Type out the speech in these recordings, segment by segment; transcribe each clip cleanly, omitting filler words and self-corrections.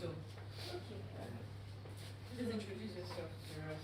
so. Okay. Please introduce yourself to us.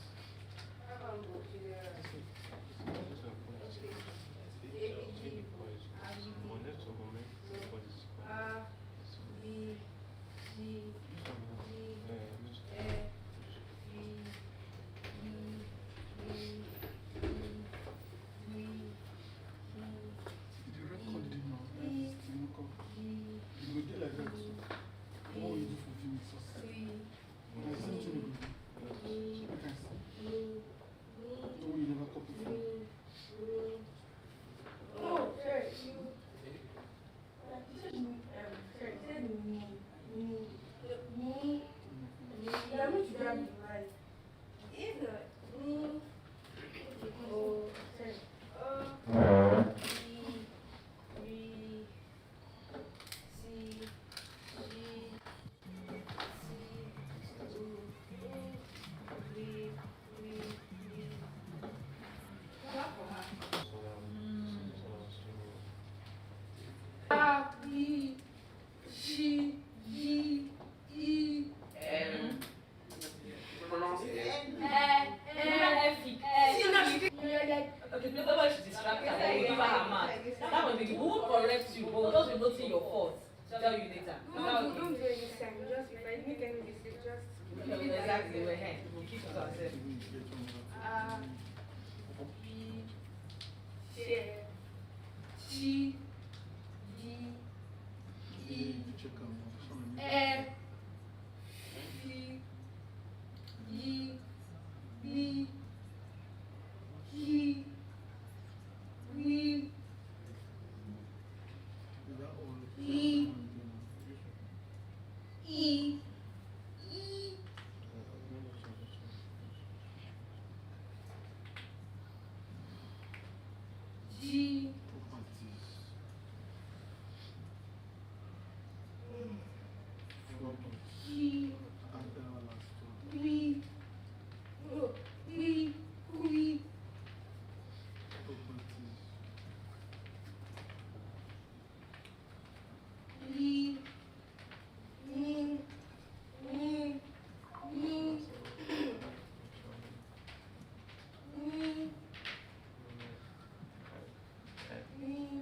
Okay, nobody should distract her. Or give her her mark. That would be good. We won't correct you, but we'll just be noting your faults. Tell you later. Don't do it this time. Just if I make any mistake, just exactly. We're here. We'll keep it to ourselves. Share. Chi. Di. I. Fi. Yi. Li. Ki. Wi. I. I. G. He. We. We. Li. Ni. Ni. Ni. Ni. Ni.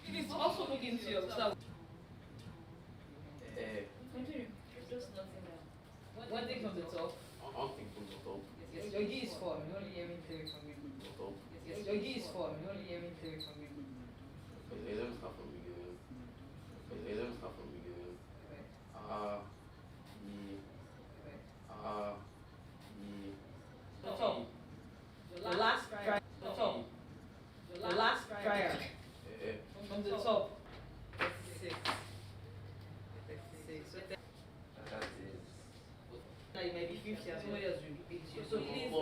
Please also look into yourself. Continue. Just nothing down. One thing from the top. One thing from the top. Yes, your G is form. You're only hearing theory from me. Top. Yes, your G is form. You're only hearing theory from me. Let me start from the beginning. Let me start from the beginning. The top. The last trial. The top. The last trial. From the top. 36. 36. So That is. now you might be 50 and somebody else will be 80. So please, No,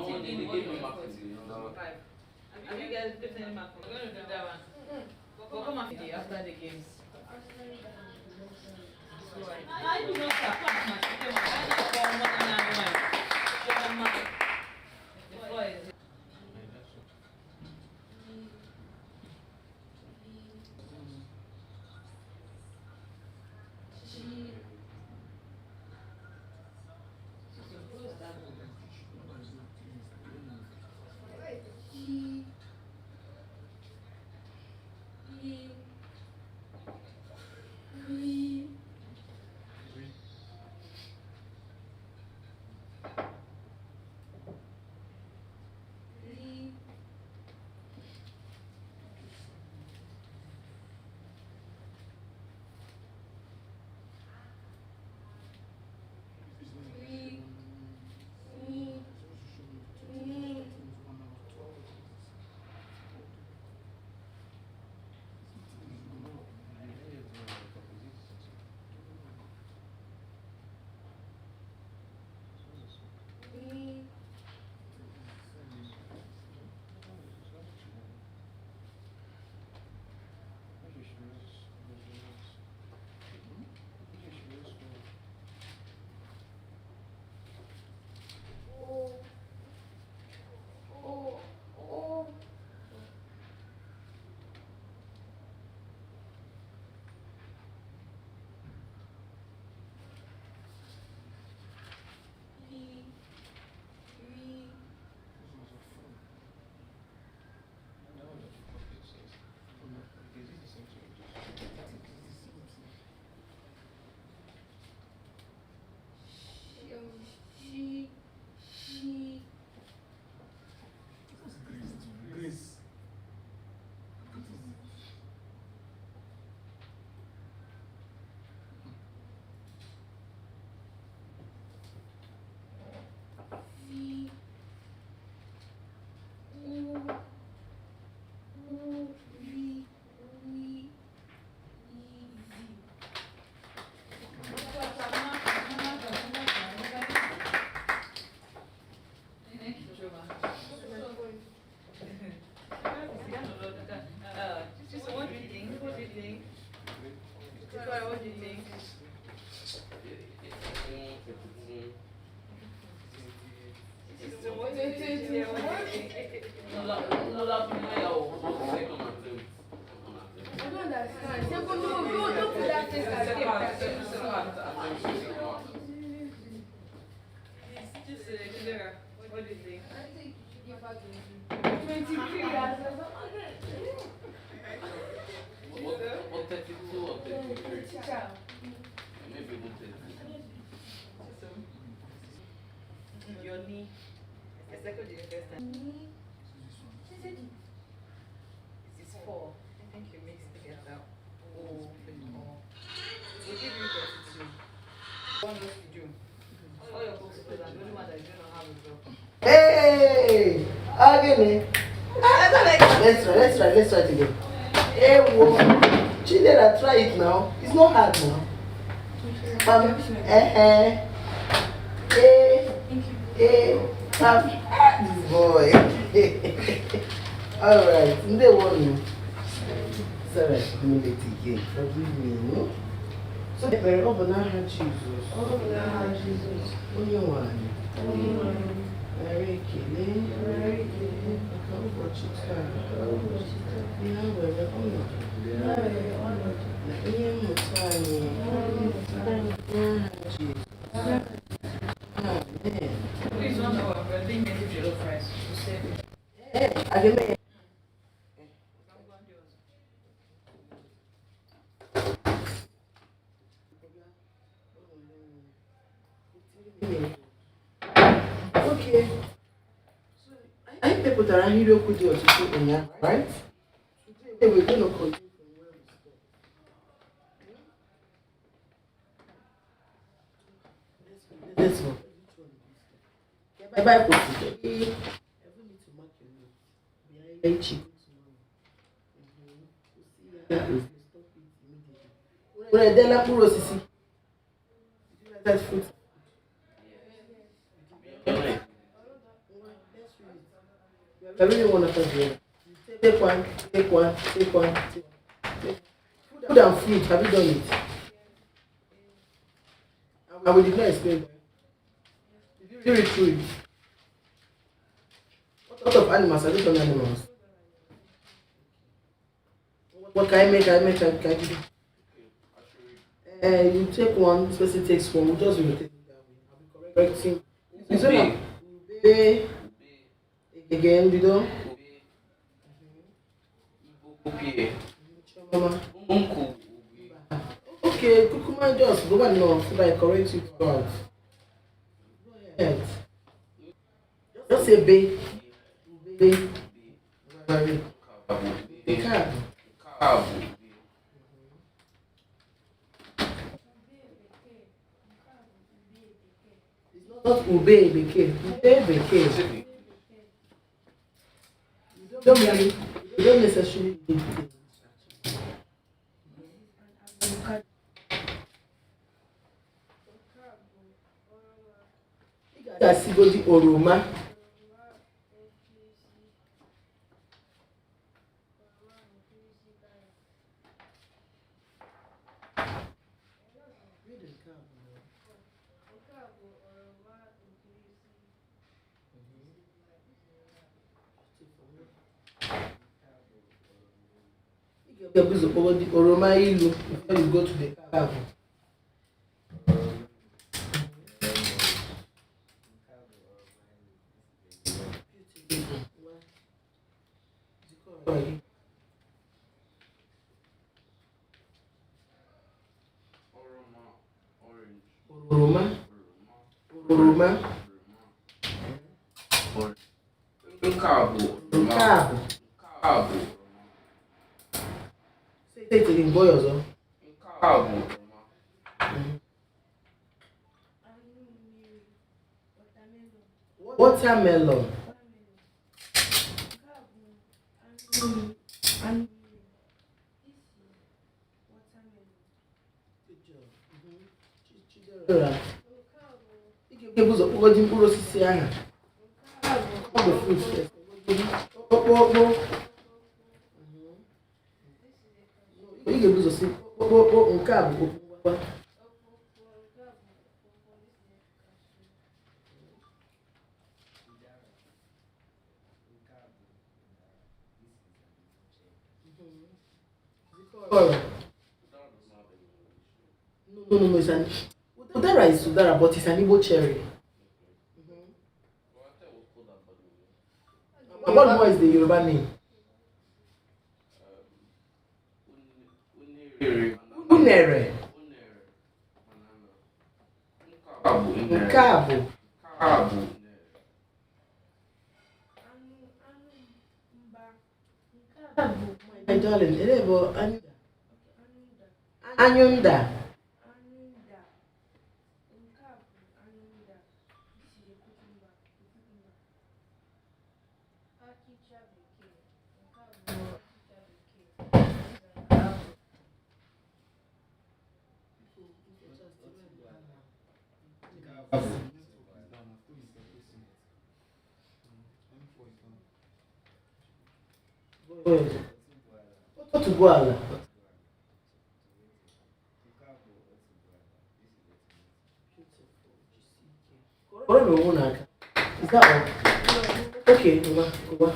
you're they gave me mark marks, you know. 5. Have you guys put any mark? We're going to do that one. We'll come after the games. I do not have much. The floor is. What 32 or 33? Maybe even 30. Your knee. A second the first time. It's 4. I think you mix together. Oh, we'll give you 32. What else to do? All your books are the only one that you don't have a job. Hey! Again. Let's try it again. Hey, whoa. Children, try it now. It's not hard now. This boy. Alright, they want you. Sorry, again. Forgive me, no? So, very over now, Jesus. Only one. Very killing. I can't watch it. Please don't know I'm being made jollof rice. I can make okay. I think people that are here could do it, right? Today we're going to continue. Let's go. Bye-bye, Coach. You need to mark your notes. Cheap. That fruit. I really want to thank you. Take one. Food and fruit, have you done it? I will declare explain. Did you read through it? What of animals? Have you done animals? What can I make? Can I do? You take one, this person takes one, we'll just rotate it that way. I'll be correcting. It's not Ube. Again, you know? Uncle. Okay, Kukuma, just go and know so that I correct you throughout. Go ahead. Just say Bay. Bay. The cab. Not Ube, Beke. Ube, Beke. You don't necessarily need it. Gasigodi Oroma. Oroma Ilu before you go to the cab. Oroma. Say it in boy also. Watermelon. Mkpụrụ osisi ahụ. Ọ bụ fruit. Okpokpo. Ị ga-ebuzo si okpokpo nke a bụ okpokpo. No, it's an Udara is Udara, but it's an Igbo cherry. What more is the Yoruba name? Unere. Nkabo. My darling, Anyunda. Otubuala. Is that all? Okay, go on.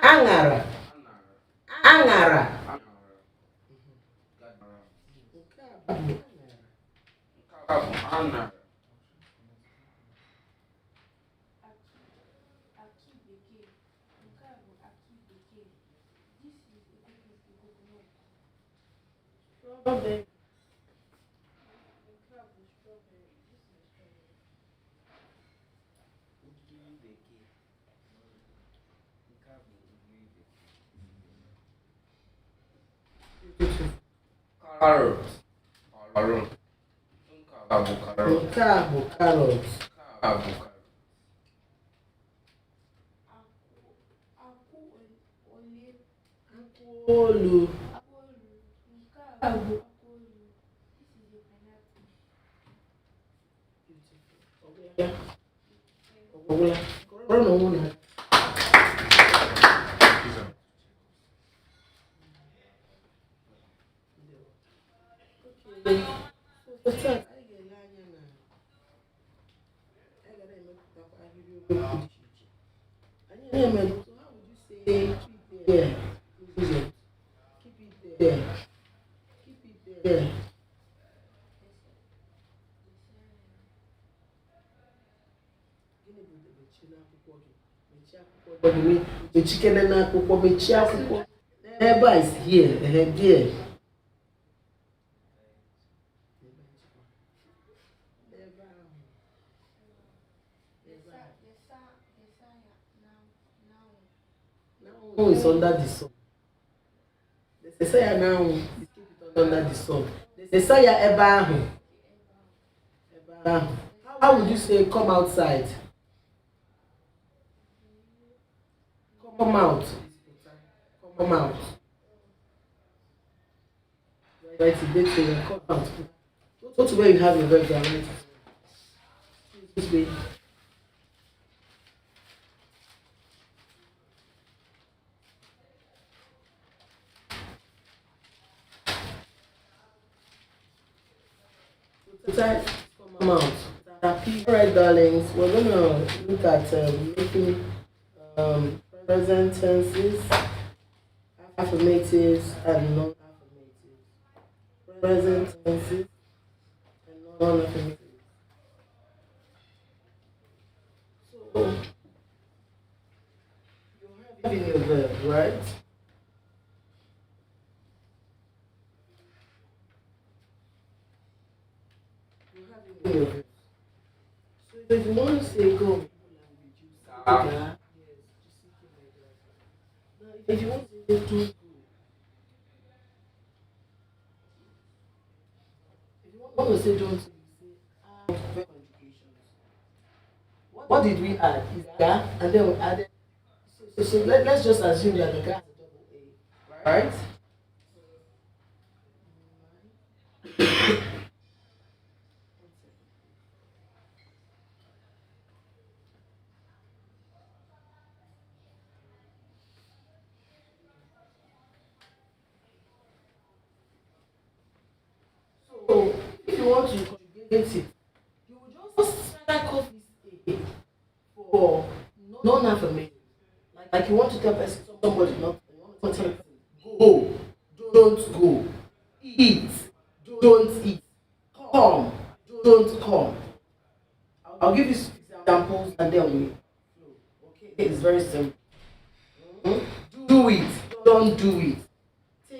Angara. Strawberry. Carrot. Carrot. Olu. The chicken and akwụkwọ mechie akwụkwọ. Ebe is here, there. Now is under the sun. The Saya now is under the sun. The Saya eba. How would you say come outside? Come out. Right, today come out. Go to where you have your regular. This way. Come out. Alright, darlings, we're gonna look at making present tenses, affirmatives, and non-affirmatives. Present tenses and non-affirmatives. So you're having your verb, right? You're having your verb. So if you want to say go, if you want to say do, if you want to say don't, say verb conjugations. What did we add? Is ga, and then we added. So let's just assume that the ga has a double A, right? So if you want to conjugate it, you will just strike off this A for non-affirmative. Like you want to tell somebody not, you want to tell them go, don't go, eat, don't eat. Come, don't come. I'll give you some examples and then we. Okay, it's very simple. Hmm? Do it, don't do it.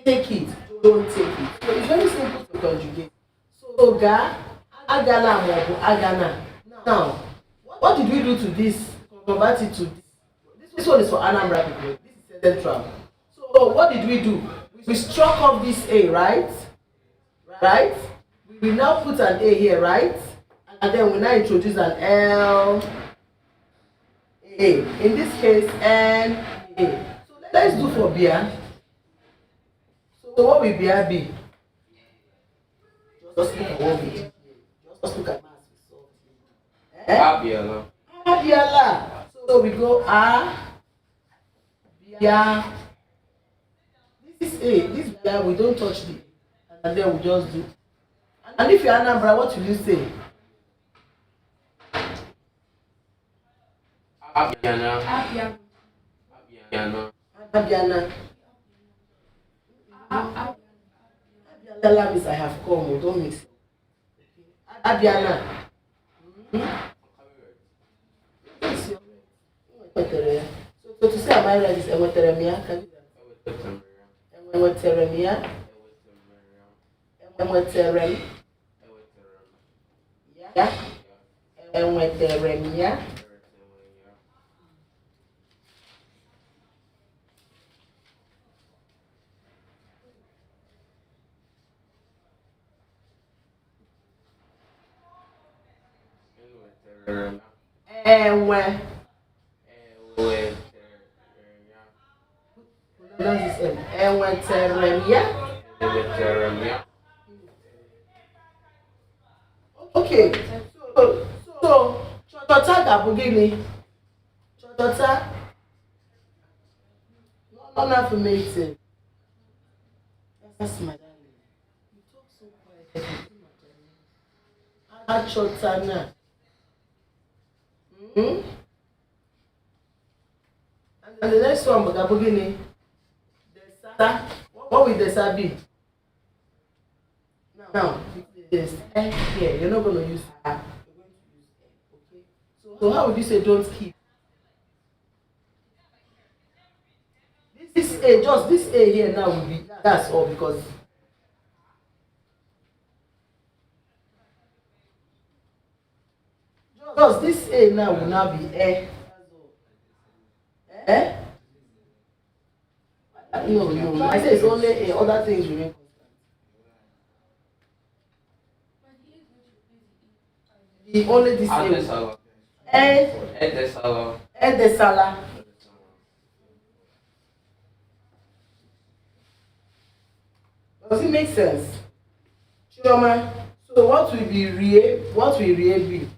Take it, don't take it. So it's very simple to conjugate. So ga, agala, mobu, agana. Now, what did we do to this? Convert it to this. This one is for Anambra people. This is central. So what did we do? We struck off this A, right? Right? We now put an A here, right? And then we now introduce an L A. In this case, N A. So let's do for beer. So what will beer be? Just look at what we did. Just look at mass we solved. Abiola. Abiola. So we go A, beer. This is A. This beer we don't touch the, and then we just do. And if you're Anambra, what will you say? Abiana. Abia. Abiana. Abiana. Abiana means I have come. Oh, don't mix it. Abiana. Yes, you're right. So to say am I right is Eweteremia. Can you Eweteremia? Eweterem. Yeah. Eweteremia. Ewe. Pronounce this M. Eweteremia. Okay. So Chota Gabugini. Chota. Non-affirmative. That's my darling. You talk so quiet. Achotana. Hmm? And the next one, Gabugini. Desa. What will Desa be? Now, this here, you're not going to use A. You're going to use A. Okay? So how would you say don't keep? This A, just this A here now will be, that's all because just this A now will now be A. Eh? No. I say it's only A, other things remain constant. The only this A. Edesala. Does it make sense? Chioma, so what will be Rie? What will Rie be?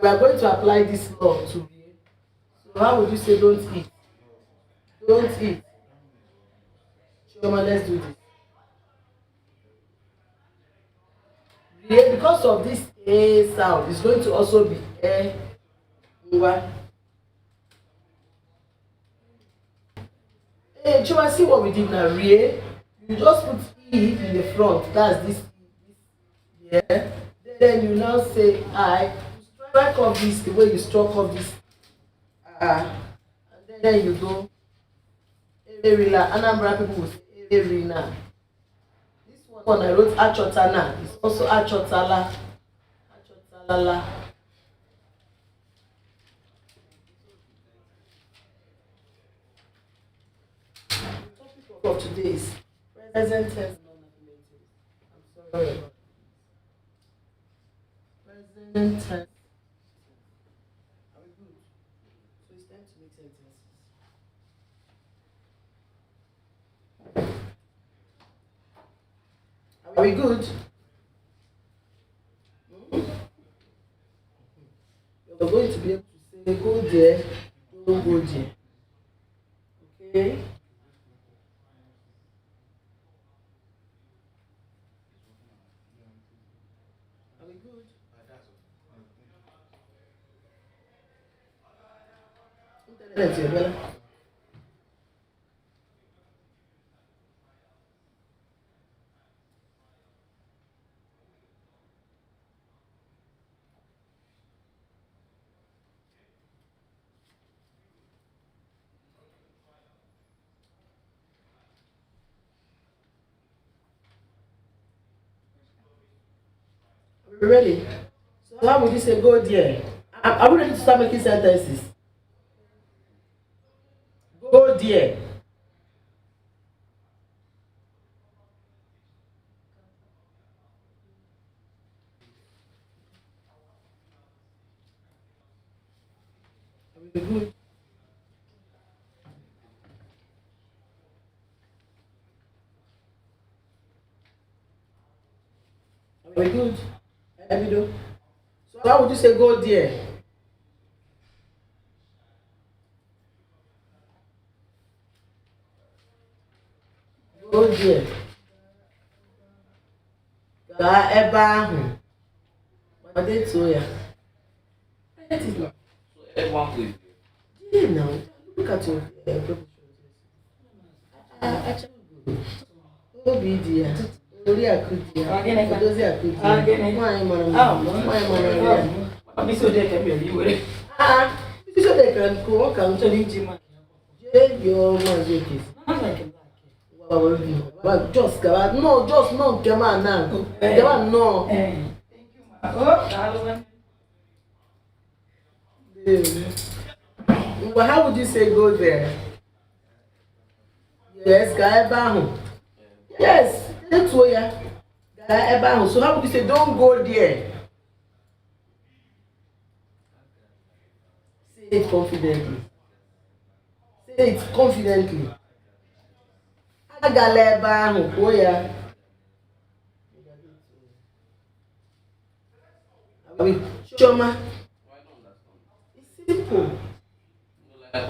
We are going to apply this law to Rie. So how would you say don't eat? Don't eat. Chioma, let's do this. Rie, because of this A sound, it's going to also be A. Ngwa. Hey, Chioma, see what we did now, Rie? You just put E in the front. That's this E. Yeah. Then you now say I. Strike off this the way you struck off this. And then you go. Erila. Anambra people will say Erina. This one I wrote Achotana. It's also Achotala. Achotalala. The topic of today is present tense non-affirmative. I'm sorry about that. Present tense. Are we good? So it's time to make sentences. Are we good? You're going to be able to say go there, don't go there. Okay? Are we good? Internet, you're better. Ready? So how would you say go there? Are we ready to start making sentences? Go there. Good. Very good. Evido. So how would you say go there? Go there. Gaa ebe ahụ. Ọ dị too ya. That is not. So everyone plays there. Yeah, now look at your prepositions. Actually, obi dị ya. Ori akụ dị ya. Odozi akụ dị ya. Nwaanyị mara mma. Nwaanyị mara ya. Bisi ode ka bịara iwere. Bisi ode ka nke ọ ka m chọrọ iji ma. Jee yọọ maazị Okezi. Just gaba no, just no gaba now. Gaba no. Well, how would you say go there? Yes, ga ebe ahụ. Yes, that's why ya. Ga ebe ahụ. So how would you say don't go there? Say it confidently. Say it confidently. Agala ebe ahụ kwuo ya. Chioma. Why don't understand? It's simple. Like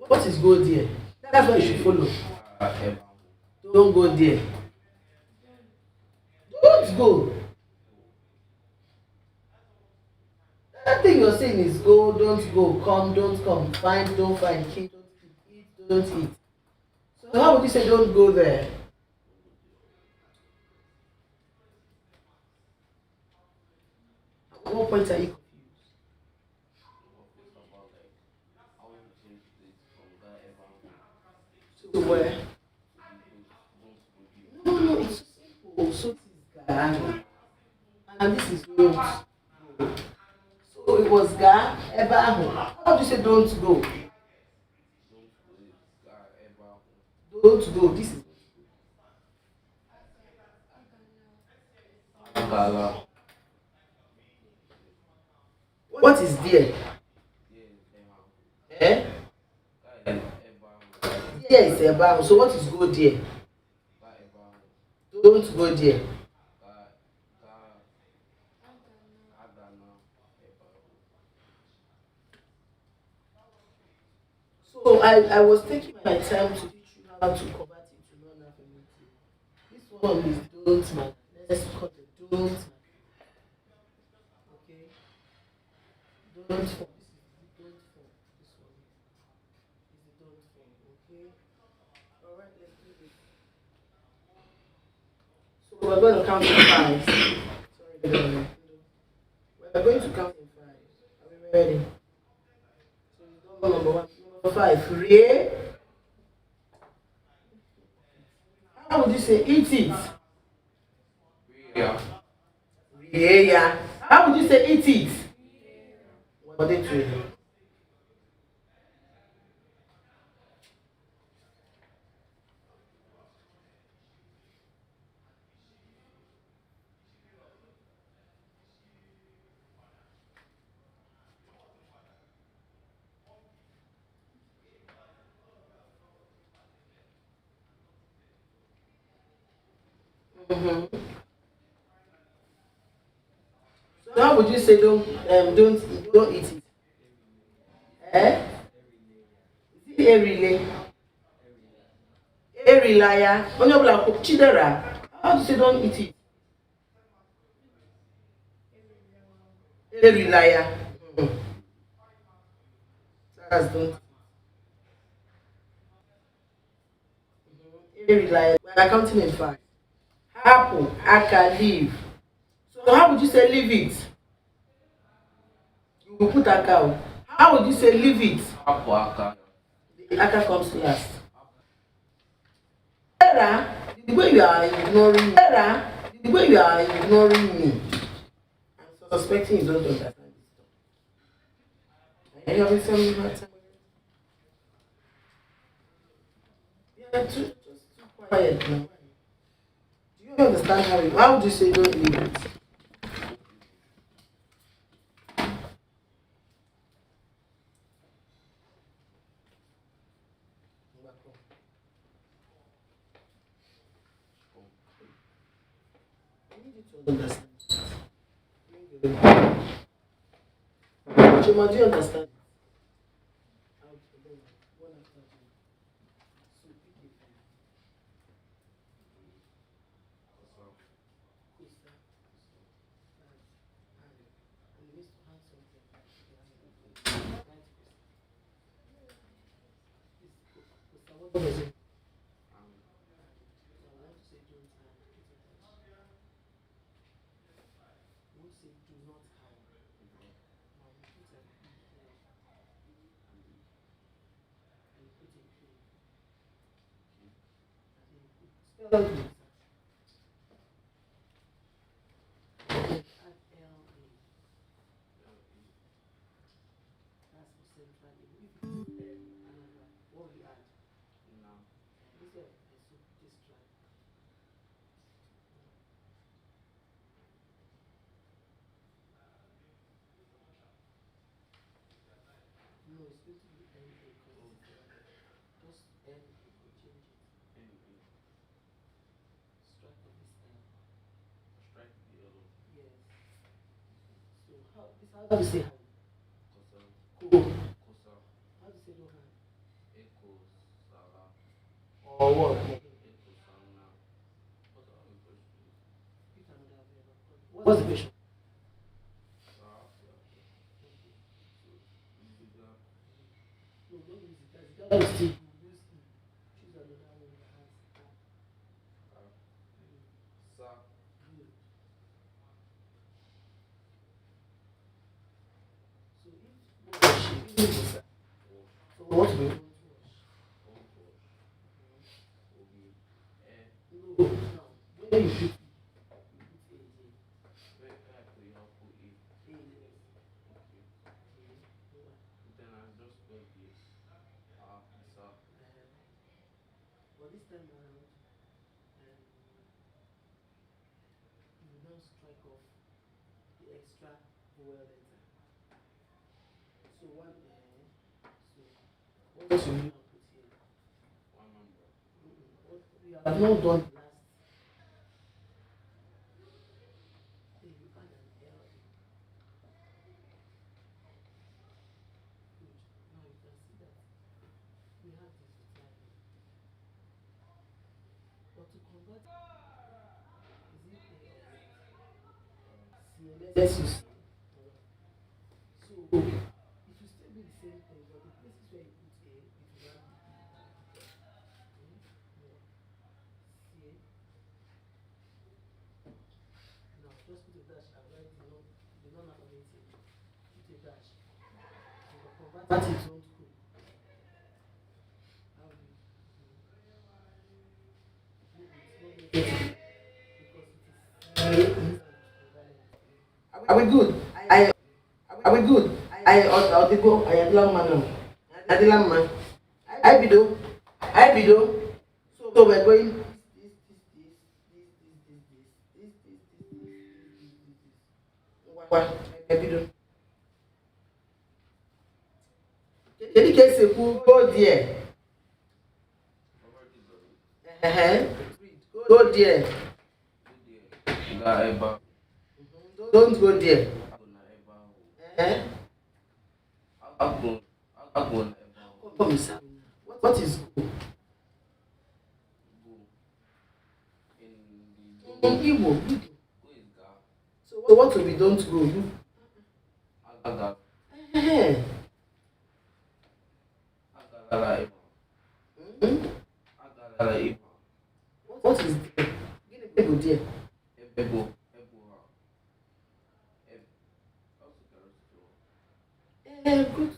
What is go there? That's what you should follow. everyone. Don't go there. Don't go. That thing you're saying is go, don't go, come, don't come, find, don't find, keep, don't keep, eat, don't eat. So how would you say don't go there? At what point are you confused? To where? No, it's so simple. So it is Ga. And this is don't go. So it was Ga, Eba Ahu. How do you say don't go? Don't go. This is what is there? Eh? There is Eba Ahu. So what is go there? Don't go there. So I was taking my time to teach you how to convert it to non-affirmative. This one is don't matter. Let's call it don't matter. Okay? Don't form. This is the don't form. This one is the don't form. Okay? Alright, let's do this. So we're going to count in five. Sorry, we're going to count in five. Are we ready? So it's number one. Number five. Re. How would you say eat it? Yeah. Yeah. How would you say eat it? What did you? So how would you say don't eat it? Eh? Is it a relay? A relaya? Onye ọbụla Chidera. How do you say don't eat it? A relaya. That's don't. A relaya. We're counting in five. Apple, aka, leave. So how would you say leave it? You will put aka. How would you say leave it? The aka comes last. The way you are ignoring. The The way you are ignoring me, I'm suspecting you don't understand this stuff. Are you having some hard time? Yeah, just too quiet now. Do you understand how do you say don't leave it? I need you to understand. Chima, do you understand? What does it? Spell it. No, it's going to be NA because just NA could change it. Strike of this L. Yes. So how do you say hand? Cool. How do you say no hand? Or what? What's the question? No, don't use it. That is still use it. Choose another one that has good. So if wash, if you use it, so what do you want to wash? No, now when you put but this time around, you will now strike off the extra vowel letter. So one so what should you now put here? What we have not done the last. Then you add an L. Good. Now you can see that we have this reply. But to convert, is it A or Z? Let's use C. So it will still be the same thing, but the places where you put A, it will now be C. Now just put a dash and write the non-alphabetic. Put a dash. You can convert it to old school. How do you? Are we good? Are we good? Audible. I am man. Adilam man. I bido. So we're going. What? I bido. Can you get a cool go there? Go there. Don't go there. What is go? In Igbo. So what will we don't go? What is there? Go there. Good.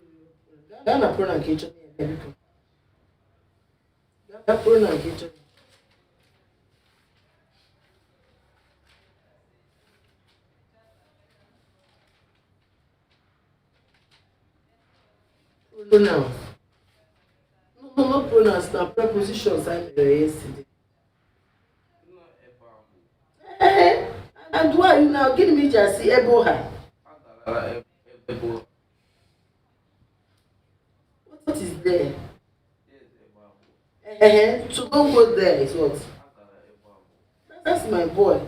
Ghana pronoun kitchen. Ghana pronoun kitchen. Pronouns. No, not pronouns, now prepositions I made yesterday. Eh, and why you now give me just see Eboha? What is there? To don't go there is what? That's my boy.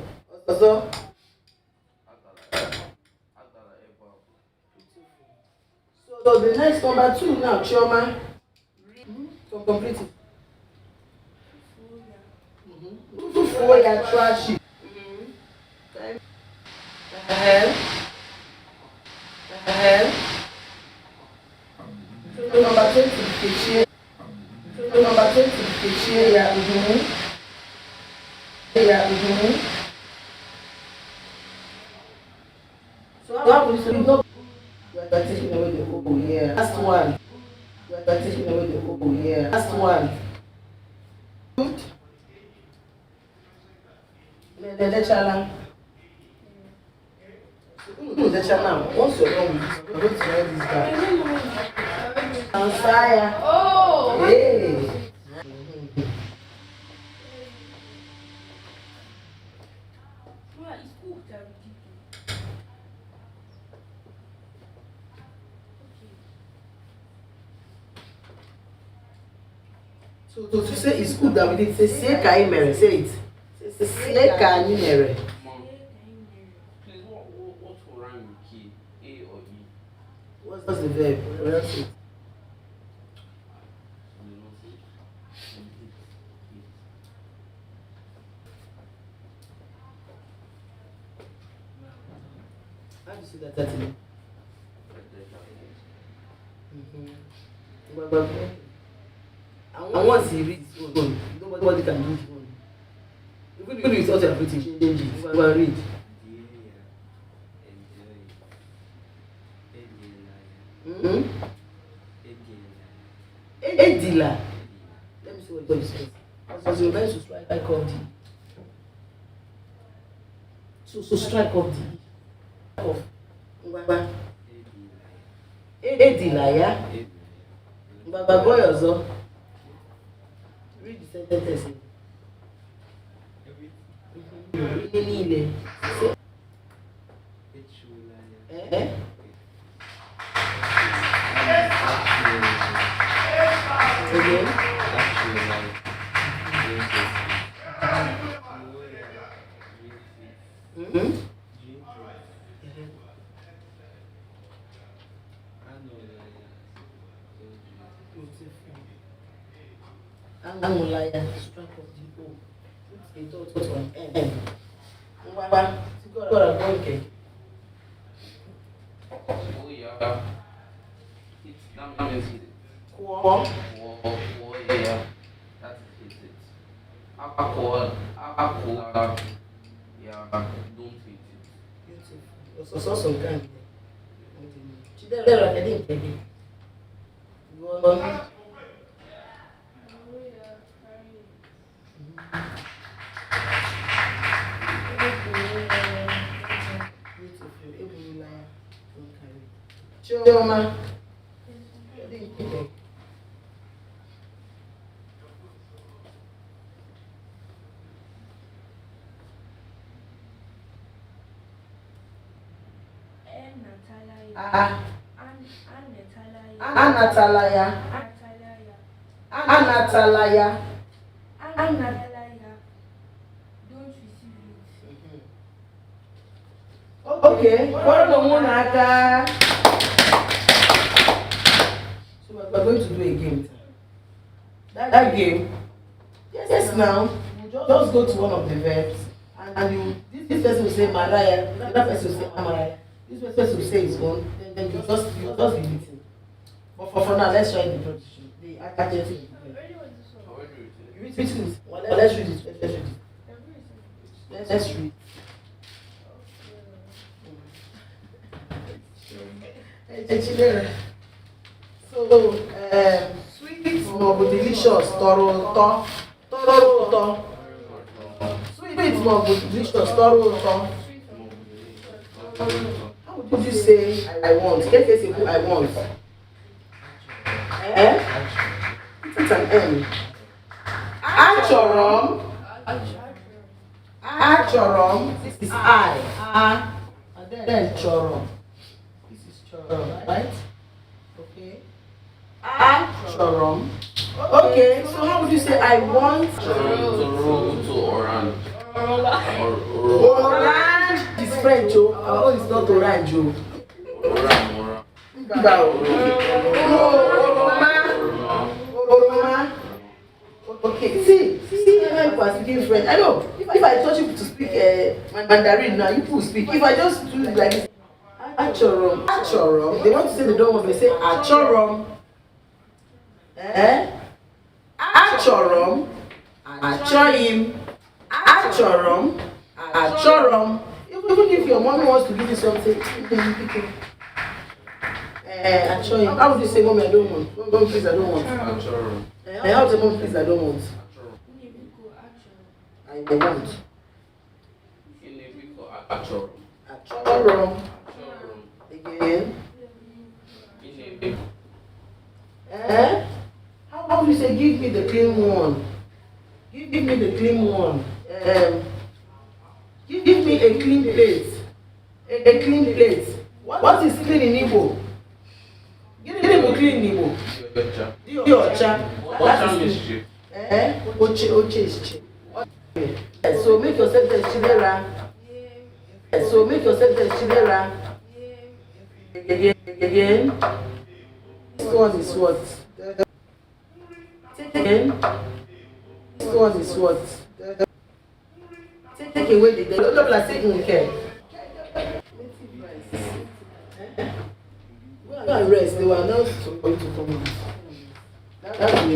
Also, so the next number 2 now, Chioma. Complete it. For your trashy. So number 20, Kitchen. So number 20, Kitchen, yeah. Yeah. So how would you say, no, we are taking away the old, yeah. Last one. We are taking away the old, yeah. Last one. Good. The challenge. The challenge. Once you're done with this, you're going to write this back. Ansaya. Oh! Hey. So to say it's good that we did say Kaimere, say it. Say Kaimere. Please, what will rhyme with K? A or E? What's the verb? What else is it? How do you see that title? But and once he reads his own, nobody can do his own. Even if it's not everything, change it. Go and read. Edila. Let me see what it says. As you're going to strike off the. So strike off the. Off. Edila, yeah? Baba boy also. Read the sentence. Nile. Eh? Again? Angolaya, strike of the O. A dot on M. Ngwaba, God okay. Oh yeah. It's that means it. Quo. Yeah. That's it. Aqua. Yeah. Don't hit it. Beautiful. So some kind. Chidera, I didn't. Go on. Chioma. Anatalaya. Don't receive it. Okay. So we're going to do a game. That game. Yes, now. Just go to one of the verbs and you. This person will say Mariah. The other person will say Amariah. This person will say his own. Then you just be written. But for now, let's try the preposition. The adjective. You read it. Well, let's read it. Let's read. So, sweet, more delicious, thorough. Sweet, more delicious, thorough. How would you say I want? Can you say who I want? with an M. Achorom. Achorom. This is I. And then chorom. This is chorom, right? Okay. Achorom. Okay, so how would you say I want? To roll to orange. Orange is French, oh. Our own is not orange, oh. Orange. Oroma. Okay, see how you are speaking French. I know, if I taught you to speak Mandarin now, you will speak. If I just do it like this, Achorom, Achorom, they want to say they don't want to say Achorom. Achorom, Achorim, Achorom, Achorom. Even if your mommy wants to give you something, Achorim. How would you say, mommy, I don't want? Mom, please, I don't want. Achorom. How would you say, mom, please, I don't want? I want. Achorom. Achorom. Again. How do you say, give me the clean one? Give me the clean one. Give me a clean plate. A clean plate. What is clean in Igbo? Give me clean in Igbo. That is clean. Oche is cheap. So make yourself the chilera. So make yourself the chilera. Again. This one is what? Again. This one is what? Take away the don't like taking care. Go and rest. They were announced for you to come. That's the